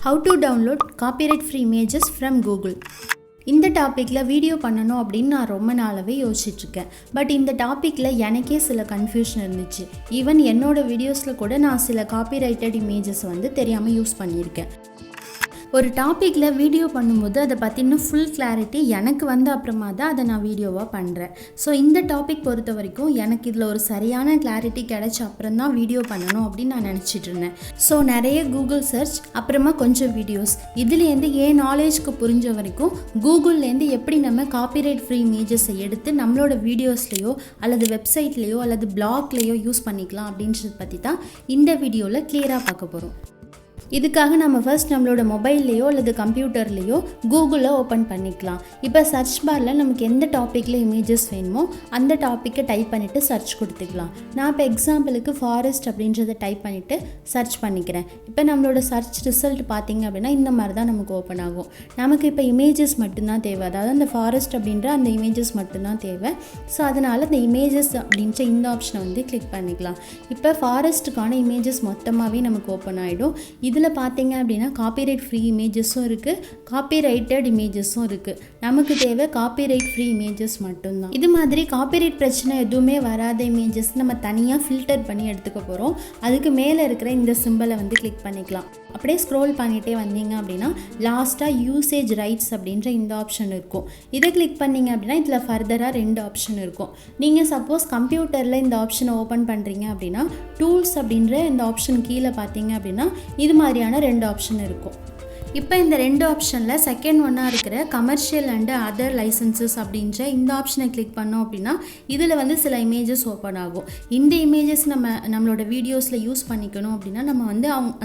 How to download copyright free images from Google. இந்த டாப்பிக்கில் video பண்ணணும் அப்படின்னு நான் ரொம்ப நாளாகவே யோசிச்சுட்ருக்கேன். பட் இந்த டாப்பிக்கில் எனக்கே சில கன்ஃபியூஷன் இருந்துச்சு. ஈவன் என்னோடய வீடியோஸில் கூட நான் சில காப்பிரைட்டட் இமேஜஸ் தெரியாமல் யூஸ் பண்ணியிருக்கேன். ஒரு டாப்பிக்கில் வீடியோ பண்ணும்போது அதை பற்றின ஃபுல் கிளாரிட்டி எனக்கு அப்புறமா தான் அதை நான் வீடியோவாக பண்ணுறேன். ஸோ இந்த டாபிக் பொறுத்த வரைக்கும் எனக்கு இதில் ஒரு சரியான கிளாரிட்டி கிடைச்ச அப்புறம் தான் வீடியோ பண்ணணும் அப்படின்னு நான் நினச்சிட்டு இருந்தேன். ஸோ நிறைய கூகுள் சர்ச், அப்புறமா கொஞ்சம் வீடியோஸ், இதுலேருந்து என் நாலேஜ்க்கு புரிஞ்ச வரைக்கும் கூகுள்லேருந்து எப்படி நம்ம காப்பிரைட் ஃப்ரீ இமேஜஸை எடுத்து நம்மளோட வீடியோஸ்லேயோ அல்லது வெப்சைட்லேயோ அல்லது பிளாக்லேயோ யூஸ் பண்ணிக்கலாம் அப்படின்றத பற்றி தான் இந்த வீடியோவில் கிளியராக பார்க்க போகிறோம். இதுக்காக நம்ம ஃபர்ஸ்ட் நம்மளோட மொபைல்லையோ அல்லது கம்ப்யூட்டர்லேயோ கூகுளில் ஓப்பன் பண்ணிக்கலாம். இப்போ சர்ச் பாரில் நமக்கு எந்த டாப்பிக்கில் இமேஜஸ் வேணுமோ அந்த டாப்பிக்கை டைப் பண்ணிவிட்டு சர்ச் கொடுத்துக்கலாம். நான் இப்போ எக்ஸாம்பிளுக்கு ஃபாரஸ்ட் அப்படின்றத டைப் பண்ணிவிட்டு சர்ச் பண்ணிக்கிறேன். இப்போ நம்மளோட சர்ச் ரிசல்ட் பார்த்திங்க அப்படின்னா இந்த மாதிரி தான் நமக்கு ஓப்பன் ஆகும். நமக்கு இப்போ இமேஜஸ் மட்டும்தான் தேவை, அதாவது அந்த ஃபாரஸ்ட் அப்படின்ற அந்த இமேஜஸ் மட்டும்தான் தேவை. ஸோ அதனால் அந்த இமேஜஸ் அப்படின்ற இந்த ஆப்ஷனை கிளிக் பண்ணிக்கலாம். இப்போ ஃபாரஸ்ட்டுக்கான இமேஜஸ் மொத்தமாகவே நமக்கு ஓப்பன் ஆகிடும். இதில் பார்த்தீங்க அப்படின்னா காப்பிரைட் ஃப்ரீ இமேஜஸும் இருக்குது, காப்பிரைட்டட் இமேஜஸும் இருக்குது. நமக்கு தேவை காப்பிரைட் ஃப்ரீ இமேஜஸ் மட்டும்தான். இது மாதிரி காப்பிரைட் பிரச்சனை எதுவுமே வராத இமேஜஸ் நம்ம தனியாக ஃபில்டர் பண்ணி எடுத்துக்க போகிறோம். அதுக்கு மேலே இருக்கிற இந்த சிம்பிளை கிளிக் பண்ணிக்கலாம். அப்படியே ஸ்க்ரோல் பண்ணிகிட்டே வந்தீங்க அப்படின்னா லாஸ்ட்டாக யூசேஜ் ரைட்ஸ் அப்படின்ற இந்த ஆப்ஷன் இருக்கும். இதை கிளிக் பண்ணிங்க அப்படின்னா இதில் ஃபர்தராக 2 ஆப்ஷன் இருக்கும். நீங்கள் சப்போஸ் கம்ப்யூட்டரில் இந்த ஆப்ஷனை ஓப்பன் பண்ணுறீங்க அப்படின்னா டூல்ஸ் அப்படின்ற இந்த ஆப்ஷன் கீழே பார்த்தீங்க அப்படின்னா இது மாதிரியான 2 ஆப்ஷன் இருக்கும். இப்போ இந்த 2 ஆப்ஷனில் செகண்ட் ஒன்னாக இருக்கிற கமர்ஷியல் அண்டு அதர் லைசன்சஸ் அப்படின்ற இந்த ஆப்ஷனை கிளிக் பண்ணோம் அப்படின்னா இதில் சில இமேஜஸ் ஓப்பன் ஆகும். இந்த இமேஜஸ் நம்மளோட வீடியோஸில் யூஸ் பண்ணிக்கணும் அப்படின்னா நம்ம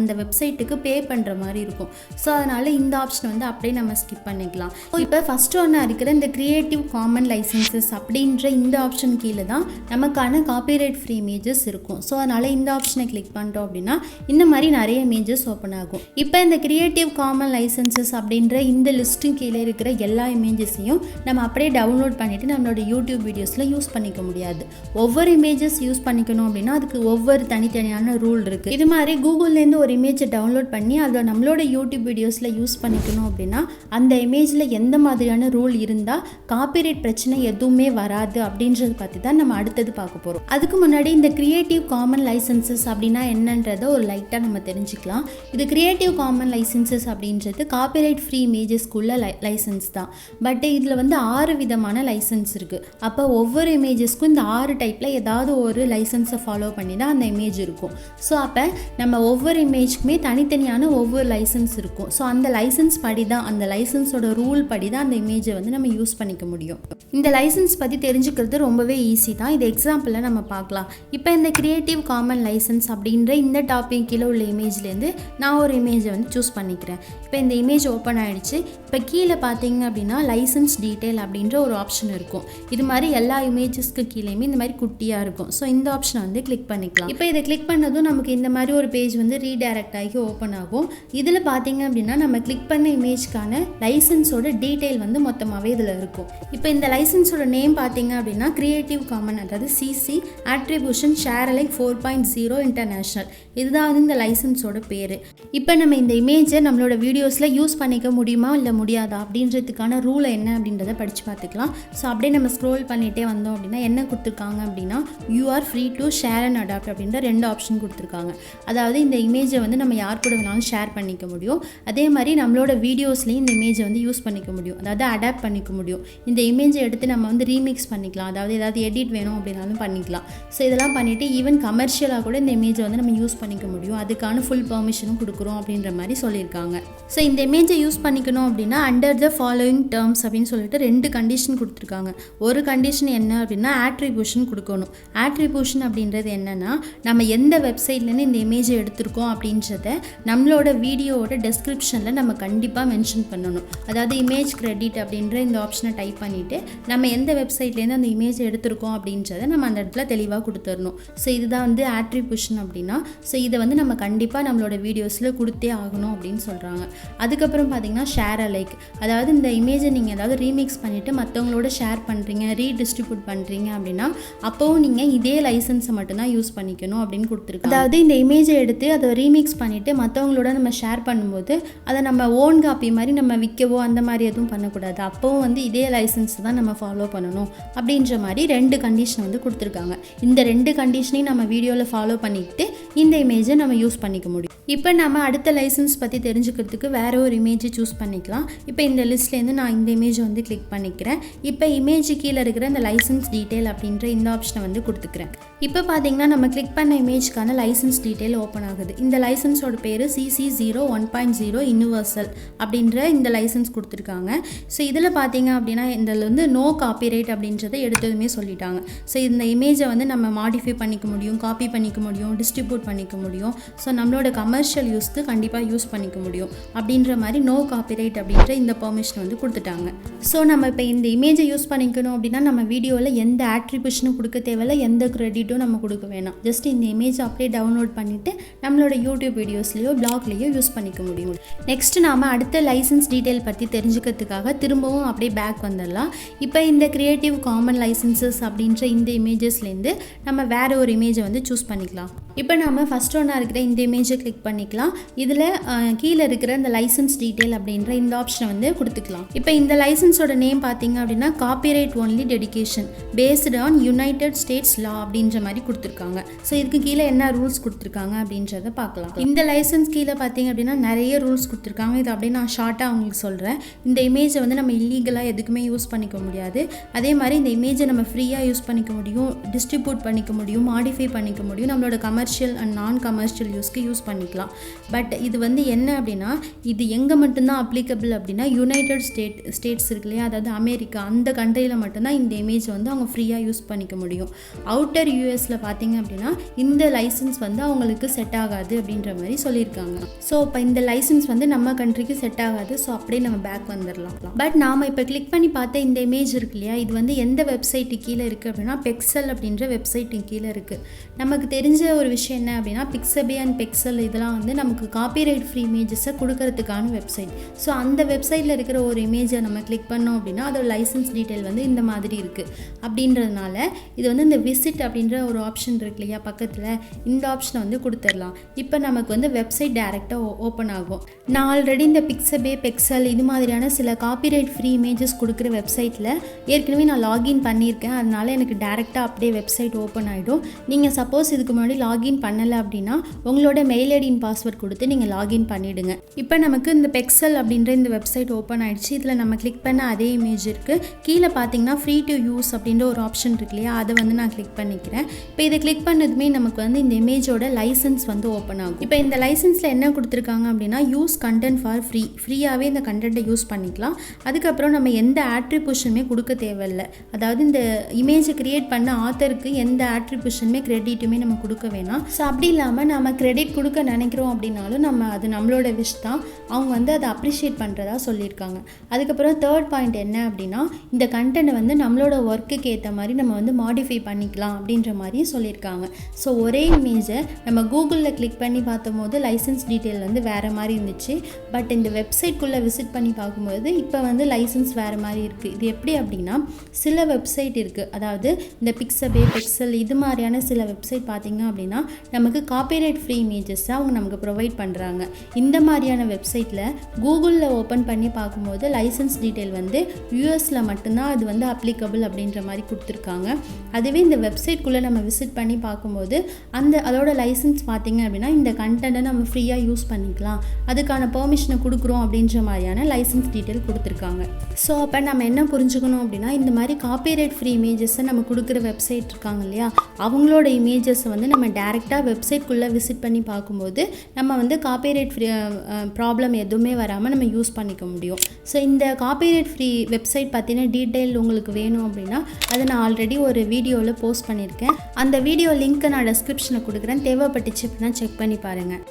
அந்த வெப்சைட்டுக்கு பே பண்ணுற மாதிரி இருக்கும். ஸோ அதனால் இந்த ஆப்ஷனை அப்படியே நம்ம ஸ்கிப் பண்ணிக்கலாம். இப்போ ஃபஸ்ட் ஒன்னாக இருக்கிற இந்த கிரியேட்டிவ் காமன் லைசன்சஸ் அப்படின்ற இந்த ஆப்ஷன் கீழே தான் நமக்கான காப்பிரைட் ஃப்ரீ இமேஜஸ் இருக்கும். ஸோ அதனால் இந்த ஆப்ஷனை கிளிக் பண்ணிட்டோம் அப்படின்னா இந்த மாதிரி நிறைய இமேஜஸ் ஓப்பன் ஆகும். இப்போ இந்த கிரியேட்டிவ் காமன் லைசன்சஸ் அப்படின்ற இந்த லிஸ்ட்டு கீழே இருக்கிற எல்லா இமேஜஸையும் நம்ம அப்படியே டவுன்லோட் பண்ணிவிட்டு நம்மளோட யூடியூப் வீடியோஸில் யூஸ் பண்ணிக்க முடியாது. ஒவ்வொரு இமேஜஸ் யூஸ் பண்ணிக்கணும் அப்படின்னா அதுக்கு ஒவ்வொரு தனித்தனியான ரூல் இருக்குது. இது மாதிரி கூகுள்லேருந்து ஒரு இமேஜை டவுன்லோட் பண்ணி அதை நம்மளோட யூடியூப் வீடியோஸில் யூஸ் பண்ணிக்கணும் அப்படின்னா அந்த இமேஜில் எந்த மாதிரியான ரூல் இருந்தால் காப்பிரைட் பிரச்சனை எதுவுமே வராது அப்படின்றத பற்றி தான் நம்ம அடுத்தது பார்க்க போகிறோம். அதுக்கு முன்னாடி இந்த கிரியேட்டிவ் காமன் லைசன்சஸ் அப்படின்னா என்னன்றதை ஒரு லைட்டாக நம்ம தெரிஞ்சுக்கலாம். இது கிரியேட்டிவ் காமன் லைசன்சஸ் அப்படின்றது காப்பிரைட் ஃப்ரீ இமேஜஸ்க்குள்ள லைசன்ஸ் தான். பட் இதில் 6 விதமான லைசன்ஸ் இருக்குது. அப்போ ஒவ்வொரு இமேஜஸ்க்கும் இந்த 6 டைப்பில் ஏதாவது ஒரு லைசன்ஸை ஃபாலோ பண்ணி தான் அந்த இமேஜ் இருக்கும். ஸோ அப்போ நம்ம ஒவ்வொரு இமேஜ்க்குமே தனித்தனியான ஒவ்வொரு லைசன்ஸ் இருக்கும். ஸோ அந்த லைசன்ஸ் படி தான், அந்த லைசன்ஸோட ரூல் படி தான் அந்த இமேஜை நம்ம யூஸ் பண்ணிக்க முடியும். இந்த லைசன்ஸ் பற்றி தெரிஞ்சுக்கிறது ரொம்பவே ஈஸி தான். இது எக்ஸாம்பிளில் நம்ம பார்க்கலாம். இப்போ இந்த கிரியேட்டிவ் காமன் லைசன்ஸ் அப்படின்ற இந்த டாபிக் கீழே உள்ள இமேஜ்லேருந்து நான் ஒரு இமேஜை சூஸ் பண்ணிக்கிறேன். இப்போ இந்த இமேஜ் ஓப்பன் ஆகிடுச்சு. இப்போ கீழே பார்த்தீங்க அப்படின்னா லைசன்ஸ் டீட்டெயில் அப்படின்ற ஒரு ஆப்ஷன் இருக்கும். இது மாதிரி எல்லா இமேஜஸ்க்கு கீழேயுமே இந்த மாதிரி குட்டியாக இருக்கும். ஸோ இந்த ஆப்ஷனை கிளிக் பண்ணிக்கலாம். இப்போ இதை கிளிக் பண்ணதும் நமக்கு இந்த மாதிரி ஒரு பேஜ் ரீடைரக்ட் ஆகி ஓப்பன் ஆகும். இதில் பார்த்தீங்க அப்படின்னா நம்ம கிளிக் பண்ண இமேஜ்க்கான லைசன்ஸோட டீட்டெயில் மொத்தமாகவே இதில் இருக்கும். இப்போ இந்த லைசன்ஸோட நேம் பார்த்தீங்க அப்படின்னா கிரியேட்டிவ் காமன், அதாவது சிசி அட்ரிபியூஷன் ஷேர் அலைக் 4.0 இன்டர்நேஷ்னல், இதுதான் இந்த லைசன்ஸோட பேர். இப்போ நம்ம இந்த இமேஜை நம்மளோட வீடியோஸில் யூஸ் பண்ணிக்க முடியுமா இல்லை முடியாதா அப்படின்றதுக்கான ரூல் என்ன அப்படின்றத படித்து பார்த்துக்கலாம். ஸோ அப்படியே நம்ம ஸ்க்ரோல் பண்ணிகிட்டே வந்தோம் அப்படின்னா என்ன கொடுத்துருக்காங்க அப்படின்னா you are free to share and adapt அப்படின்ற 2 ஆப்ஷன் கொடுத்துருக்காங்க. அதாவது இந்த இமேஜை நம்ம யார் கூட வேணாலும் ஷேர் பண்ணிக்க முடியும். அதே மாதிரி நம்மளோட வீடியோஸ்லேயும் இந்த இமேஜை யூஸ் பண்ணிக்க முடியும், அதாவது அடாப்ட் பண்ணிக்க முடியும். இந்த இமேஜை எடுத்து நம்ம ரீமிக்ஸ் பண்ணிக்கலாம், அதாவது ஏதாவது எடிட் வேணும் அப்படின்னாலும் பண்ணிக்கலாம். ஸோ இதெல்லாம் பண்ணிவிட்டு ஈவன் கமர்ஷியலாக கூட இந்த இமேஜை நம்ம யூஸ் பண்ணிக்க முடியும். அதுக்கான ஃபுல் பெர்மிஷனும் கொடுக்குறோம் அப்படின்ற மாதிரி சொல்லியிருக்காங்க. ஸோ இந்த இமேஜை யூஸ் பண்ணிக்கணும் அப்படின்னா அண்டர் த ஃபாலோயிங் டேர்ம்ஸ் அப்படின்னு சொல்லிட்டு 2 கண்டிஷன் கொடுத்துருக்காங்க. ஒரு கண்டிஷன் என்ன அப்படின்னா ஆட்ரிபியூஷன் கொடுக்கணும். ஆட்ரிபியூஷன் அப்படின்றது என்னென்னா நம்ம எந்த வெப்சைட்லேருந்து இந்த இமேஜை எடுத்திருக்கோம் அப்படின்றத நம்மளோட வீடியோவோட டெஸ்கிரிப்ஷனில் நம்ம கண்டிப்பாக மென்ஷன் பண்ணணும். அதாவது இமேஜ் கிரெடிட் அப்படின்ற இந்த ஆப்ஷனை டைப் பண்ணிவிட்டு நம்ம எந்த வெப்சைட்லேருந்து அந்த இமேஜை எடுத்திருக்கோம் அப்படின்றத நம்ம அந்த இடத்துல தெளிவாக கொடுத்துடணும். ஸோ இதுதான் ஆட்ரிபியூஷன் அப்படின்னா. ஸோ இதை நம்ம கண்டிப்பாக நம்மளோட வீடியோஸில் கொடுத்தே ஆகணும் அப்படின்னு சொல்கிறாங்க. அதுக்கப்புறம் பார்த்தீங்கன்னா ஷேர் அலைக், அதாவது இந்த இமேஜை நீங்கள் ஏதாவது ரீமிக்ஸ் பண்ணிவிட்டு மற்றவங்களோட ஷேர் பண்ணுறீங்க, ரீடிஸ்ட்ரிபியூட் பண்ணுறீங்க அப்படின்னா அப்போவும் நீங்கள் இதே லைசன்ஸை மட்டும்தான் யூஸ் பண்ணிக்கணும் அப்படின்னு கொடுத்துருக்காங்க. அதாவது இந்த இமேஜை எடுத்து அதை ரீமிக்ஸ் பண்ணிவிட்டு மற்றவங்களோட நம்ம ஷேர் பண்ணும்போது அதை நம்ம ஓன் காப்பி மாதிரி நம்ம விற்கவோ அந்த மாதிரி எதுவும் பண்ணக்கூடாது. அப்போவும் வந்து இதே லைசன்ஸ் தான் நம்ம ஃபாலோ பண்ணணும் அப்படின்ற மாதிரி 2 கண்டிஷன் வந்து கொடுத்துருக்காங்க. இந்த 2 கண்டிஷனையும் நம்ம வீடியோவில் ஃபாலோ பண்ணிக்கிட்டு இந்த இமேஜை நம்ம யூஸ் பண்ணிக்க முடியும். இப்போ நம்ம அடுத்த லைசன்ஸ் பற்றி தெரிஞ்சுக்கிறதுக்கு வேறு ஒரு இமேஜை சூஸ் பண்ணிக்கலாம். இப்போ இந்த லிஸ்ட்லேருந்து நான் இந்த இமேஜை வந்து கிளிக் பண்ணிக்கிறேன். இப்போ இமேஜ் கீழே இருக்கிற இந்த லைசன்ஸ் டீட்டெயில் அப்படின்ற இந்த ஆப்ஷனை வந்து கொடுத்துக்கிறேன். இப்போ பார்த்தீங்கன்னா நம்ம கிளிக் பண்ண இமேஜ்க்கான லைசன்ஸ் டீட்டெயில் ஓப்பன் ஆகுது. இந்த லைசன்ஸோட பேர் CC0 யூனிவர்சல் அப்படின்ற இந்த லைசன்ஸ் கொடுத்துருக்காங்க. ஸோ இதில் பார்த்தீங்க அப்படின்னா இதில் வந்து நோ காப்பிரைட் அப்படின்றத எடுத்ததுமே சொல்லிட்டாங்க. ஸோ இந்த இமேஜை வந்து நம்ம மாடிஃபை பண்ணிக்க முடியும், காப்பி பண்ணிக்க முடியும், டிஸ்ட்ரிபியூட் பண்ணிக்க முடியும். ஸோ நம்மளோட கமர்ஷியல் யூஸ்க்கு கண்டிப்பாக யூஸ் பண்ணிக்க முடியும் அப்படின்ற மாதிரி நோ காப்பிரைட் அப்படின்ற இந்த பெர்மிஷன் வந்து கொடுத்துட்டாங்க. ஸோ நம்ம இப்போ இந்த இமேஜை யூஸ் பண்ணிக்கணும் அப்படின்னா நம்ம வீடியோவில் எந்த ஆட்ரிபியூஷனும் கொடுக்க தேவையில்லை, எந்த கிரெடிட்டும் நம்ம கொடுக்க வேணாம். ஜஸ்ட் இந்த இமேஜை அப்படியே டவுன்லோட் பண்ணிவிட்டு நம்மளோட யூடியூப் வீடியோஸ்லையோ பிளாக்லேயோ யூஸ் பண்ணிக்க முடியும். நெக்ஸ்ட் நாம் அடுத்த லைசன்ஸ் டீட்டெயில் பற்றி தெரிஞ்சுக்கிறதுக்காக திரும்பவும் அப்படியே பேக் வந்துடலாம். இப்போ இந்த கிரியேட்டிவ் காமன் லைசன்சஸ் அப்படின்ற இந்த இமேஜஸ்லேருந்து நம்ம வேறு ஒரு இமேஜை வந்து சூஸ் பண்ணிக்கலாம். இப்போ நம்ம ஃபஸ்ட் ஒன்னாக இருக்கிற இந்த இமேஜை கிளிக் பண்ணிக்கலாம். இதில் கீழே இருக்கிற இந்த லைசன்ஸ் டீட்டெயில் அப்படின்ற இந்த ஆப்ஷனை வந்து கொடுத்துக்கலாம். இப்போ இந்த லைசன்ஸோட நேம் பார்த்தீங்க அப்படின்னா copyright only dedication based on United States law அப்படின்ற மாதிரி கொடுத்துருக்காங்க. ஸோ இதுக்கு கீழே என்ன ரூல்ஸ் கொடுத்துருக்காங்க அப்படின்றத பார்க்கலாம். இந்த லைசன்ஸ் கீழே பார்த்தீங்க அப்படின்னா நிறைய ரூல்ஸ் கொடுத்துருக்காங்க. இது அப்படியே நான் ஷார்ட்டாக அவங்களுக்கு சொல்கிறேன். இந்த இமேஜை வந்து நம்ம இல்லீகலாக எதுக்குமே யூஸ் பண்ணிக்க முடியாது. அதே மாதிரி இந்த இமேஜை நம்ம ஃப்ரீயாக யூஸ் பண்ணிக்க முடியும், டிஸ்ட்ரிபியூட் பண்ணிக்க முடியும், மாடிஃபை பண்ணிக்க முடியும், நம்மளோட கமர்ஷியல் அண்ட் நான் கமர்ஷியல் யூஸ்க்கு யூஸ் பண்ணிக்கலாம். பட் இது வந்து என்ன அப்படின்னா இது எங்கே மட்டும்தான் அப்ளிகபிள் அப்படின்னா யுனைடெட் ஸ்டேட்ஸ் இருக்கு இல்லையா, அதாவது அமெரிக்கா, அந்த கண்ட்ரியில் மட்டும்தான் இந்த இமேஜ் வந்து அவங்க ஃப்ரீயாக யூஸ் பண்ணிக்க முடியும். அவுட்டர் யூஎஸில் பார்த்தீங்க அப்படின்னா இந்த லைசன்ஸ் வந்து அவங்களுக்கு செட் ஆகாது அப்படின்ற மாதிரி சொல்லியிருக்காங்க. ஸோ இப்போ இந்த லைசன்ஸ் வந்து நம்ம கண்ட்ரிக்கு செட் ஆகாது. ஸோ அப்படியே நம்ம பேக் வந்துடலாம். பட் நாம் இப்போ கிளிக் பண்ணி பார்த்த இந்த இமேஜ் இருக்கு இல்லையா, இது வந்து எந்த வெப்சைட்டு கீழே இருக்குது அப்படின்னா பெக்சல் அப்படின்ற வெப்சைட்டு கீழே இருக்குது. நமக்கு தெரிஞ்ச ஒரு விஷயம் என்ன அப்படின்னா பிக்ஸபே அண்ட் பெக்சல் இதெல்லாம் வந்து நமக்கு காப்பிரைட் ஃப்ரீ இமேஜஸை கொடுக்கறதுக்கான வெப்சைட். ஸோ அந்த வெப்சைட்டில் இருக்கிற ஒரு இமேஜை நம்ம கிளிக் பண்ணோம் அப்படின்னா அதோட லைசன்ஸ் டீட்டெயில் வந்து இந்த மாதிரி இருக்குது. அப்படின்றதுனால இது வந்து இந்த விசிட் அப்படின்ற ஒரு ஆப்ஷன் இருக்கு இல்லையா பக்கத்தில், இந்த ஆப்ஷனை வந்து கொடுத்துடலாம். இப்போ நமக்கு வந்து வெப்சைட் டைரெக்டாக ஓப்பன் ஆகும். நான் ஆல்ரெடி இந்த பிக்ஸபே, பெக்சல் இது மாதிரியான சில காப்பிரைட் ஃப்ரீ இமேஜஸ் கொடுக்குற வெப்சைட்டில் ஏற்கனவே நான் லாகின் பண்ணியிருக்கேன். அதனால எனக்கு டேரெக்டாக அப்படியே வெப்சைட் ஓப்பன் ஆகிடும். நீங்கள் சப்போஸ் இதுக்கு முன்னாடி லாகின் பண்ணலை அப்படின்னா உங்களோட மெயில் ஐடின் பாஸ்வேர்ட் கொடுத்து நீங்கள் லாகின் பண்ணிவிடுங்க. இப்போ நமக்கு இந்த பெக்சல் அப்படின்ற இந்த வெப்சைட் ஓப்பன் ஆகிடுச்சு. இதில் நம்ம கிளிக் பண்ண அதே இமேஜ் இருக்குது. கீழே பார்த்தீங்கன்னா ஃப்ரீ டு யூஸ் அப்படின்ற ஒரு ஆப்ஷன் இருக்கு இல்லையா, அதை வந்து நான் கிளிக் பண்ணிக்கிறேன். இப்போ இதை கிளிக் பண்ணதுமே நமக்கு வந்து இந்த இமேஜோட லைசன்ஸ் வந்து ஓப்பன் ஆகும். இப்போ இந்த லைசன்ஸில் என்ன கொடுத்துருக்காங்க அப்படின்னா யூஸ் கண்டென்ட் ஃபார் ஃப்ரீயாகவே இந்த கண்டென்ட்டை யூஸ் பண்ணிக்கலாம். அதுக்கப்புறம் நம்ம எந்த ஆட்ரிபியூஷனுமே கொடுக்க தேவையில்லை. அதாவது இந்த இமேஜை கிரியேட் பண்ண ஆத்தருக்கு எந்த ஆட்ரிபியூஷனுமே கிரெடிட்டுமே நம்ம கொடுக்க வேணாம். ஸோ அப்படி இல்லாமல் நம்ம கிரெடிட் கொடுக்க நினைக்கிறோம் அப்படின்னாலும் நம்ம அது நம்மளோட விஷ் தான். அவங்க வந்து அதை அப்ரிஷியேட் பண்ணுறதா சொல்லியிருக்காங்க. அதுக்கப்புறம் தேர்ட் பாயிண்ட் என்ன அப்படின்னா இந்த கண்டென்ட்டை வந்து நம்மளோட ஒர்க்குக்கு ஏற்ற மாதிரி நம்ம வந்து மாடிஃபை பண்ணிக்கலாம் அப்படின்ற மாதிரியும் சொல்லியிருக்காங்க. ஸோ ஒரே இமேஜை நம்ம கூகுளில் கிளிக் பண்ணி பார்த்தபோது லைசன்ஸ் டீட்டெயில் வந்து வேறு மாதிரி இருந்துச்சு. பட் இந்த வெப்சைட்குள்ளே விசிட் பண்ணி பார்க்கும்போது இப்போ வந்து லைசன்ஸ் வேறு மாதிரி இருக்குது. இது எப்படி அப்படின்னா சில வெப்சைட் இருக்குது, அதாவது இந்த பிக்ஸபே, பெக்சல் இது மாதிரியான சில வெப்சைட் பார்த்திங்க அப்படின்னா நமக்கு காப்பிரைட் ஃப்ரீ இமேஜஸ் அவங்க நமக்கு ப்ரொவைட் பண்ணுறாங்க. இந்த மாதிரியான வெப்சைட்டில் கூகுளில் ஓப்பன் பண்ணி பார்க்கும்போது லைசன்ஸ் டீட்டெயில் வந்து யூஎஸில் மட்டும்தான் அது வந்து அப்ளிகபிள் அப்படின்ற மாதிரி கொடுத்துருக்காங்க. அதுவே இந்த வெப்சைட்குள்ளே நம்ம விசிட் பண்ணி பார்க்கும்போது அதோட லைசன்ஸ் பார்த்திங்க அப்படின்னா இந்த கண்டென்ட்டை நம்ம ஃப்ரீயாக யூஸ் பண்ணிக்கலாம், அதுக்கான பெர்மிஷனை கொடுக்குறோம் அப்படின்ற மாதிரியான லைசன்ஸ் டீட்டெயில் கொடுத்துருக்காங்க. ஸோ அப்போ நம்ம என்ன புரிஞ்சுக்கணும் அப்படின்னா இந்த மாதிரி காப்பிரைட் ஃப்ரீ இமேஜஸை நம்ம கொடுக்குற வெப்சைட் இருக்காங்க இல்லையா, அவங்களோட இமேஜஸை வந்து நம்ம டேரெக்டாக வெப்சைட்குள்ளே விசிட் பண்ணி பார்க்கும்போது நம்ம வந்து காப்பிரைட் ஃப்ரீ ப்ராப்ளம் எதுவுமே வராமல் நம்ம யூஸ் பண்ணிக்க முடியும். ஸோ இந்த காப்பிரைட் ஃப்ரீ வெப்சைட் பற்றின டீட்டெயில் உங்களுக்கு வேணும் அப்படின்னா அதை நான் ஆல்ரெடி ஒரு வீடியோவில் போஸ்ட் பண்ணியிருக்கேன். அந்த வீடியோ லிங்க்கை நான் டிஸ்கிரிப்ஷனில் கொடுக்குறேன். தேவைப்பட்டுச்சு அப்படின்னா செக் பண்ணி பாருங்கள்.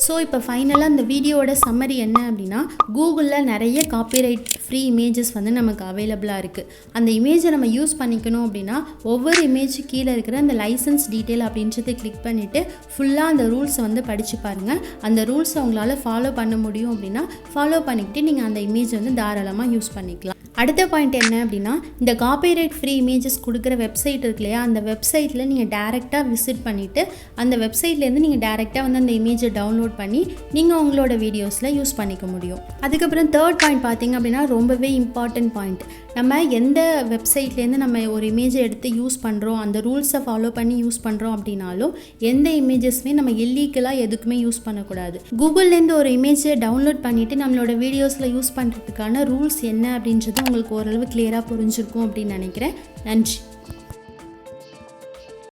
ஸோ இப்போ ஃபைனலாக அந்த வீடியோவோட சம்மரி என்ன அப்படின்னா, கூகுளில் நிறைய காப்பிரைட் ஃப்ரீ இமேஜஸ் வந்து நமக்கு அவைலபிளாக இருக்குது. அந்த இமேஜை நம்ம யூஸ் பண்ணிக்கணும் அப்படின்னா ஒவ்வொரு இமேஜ் கீழே இருக்கிற அந்த லைசன்ஸ் டீட்டெயில் அப்படின்றத கிளிக் பண்ணிவிட்டு ஃபுல்லாக அந்த ரூல்ஸை வந்து படித்து பாருங்கள். அந்த ரூல்ஸை உங்களால் ஃபாலோ பண்ண முடியும் அப்படின்னா ஃபாலோ பண்ணிக்கிட்டு நீங்கள் அந்த இமேஜ் வந்து தாராளமாக யூஸ் பண்ணிக்கலாம். அடுத்த பாயிண்ட் என்ன அப்படின்னா, இந்த காப்பிரைட் ஃப்ரீ இமேஜஸ் கொடுக்குற வெப்சைட் இருக்கு இல்லையா, அந்த வெப்சைட்டில் நீங்கள் டேரெக்டாக விசிட் பண்ணிவிட்டு அந்த வெப்சைட்லேருந்து நீங்கள் டேரெக்டாக வந்து அந்த இமேஜை டவுன்லோட் பண்ணி நீங்கள் உங்களோட வீடியோஸில் யூஸ் பண்ணிக்க முடியும். அதுக்கப்புறம் தேர்ட் பாயிண்ட் பார்த்தீங்க அப்படின்னா ரொம்பவே இம்பார்ட்டன்ட் பாயிண்ட். நம்ம எந்த வெப்சைட்லேருந்து நம்ம ஒரு இமேஜை எடுத்து யூஸ் பண்ணுறோம், அந்த ரூல்ஸை ஃபாலோ பண்ணி யூஸ் பண்ணுறோம் அப்படின்னாலும் எந்த இமேஜஸ்மே நம்ம இல்லீகலாக எதுக்குமே யூஸ் பண்ணக்கூடாது. கூகுள்லேருந்து ஒரு இமேஜை டவுன்லோட் பண்ணிவிட்டு நம்மளோட வீடியோஸில் யூஸ் பண்ணுறதுக்கான ரூல்ஸ் என்ன அப்படின்றது உங்களுக்கு ஓரளவு கிளியராக புரிஞ்சிருக்கும் அப்படின்னு நினைக்கிறேன். நன்றி.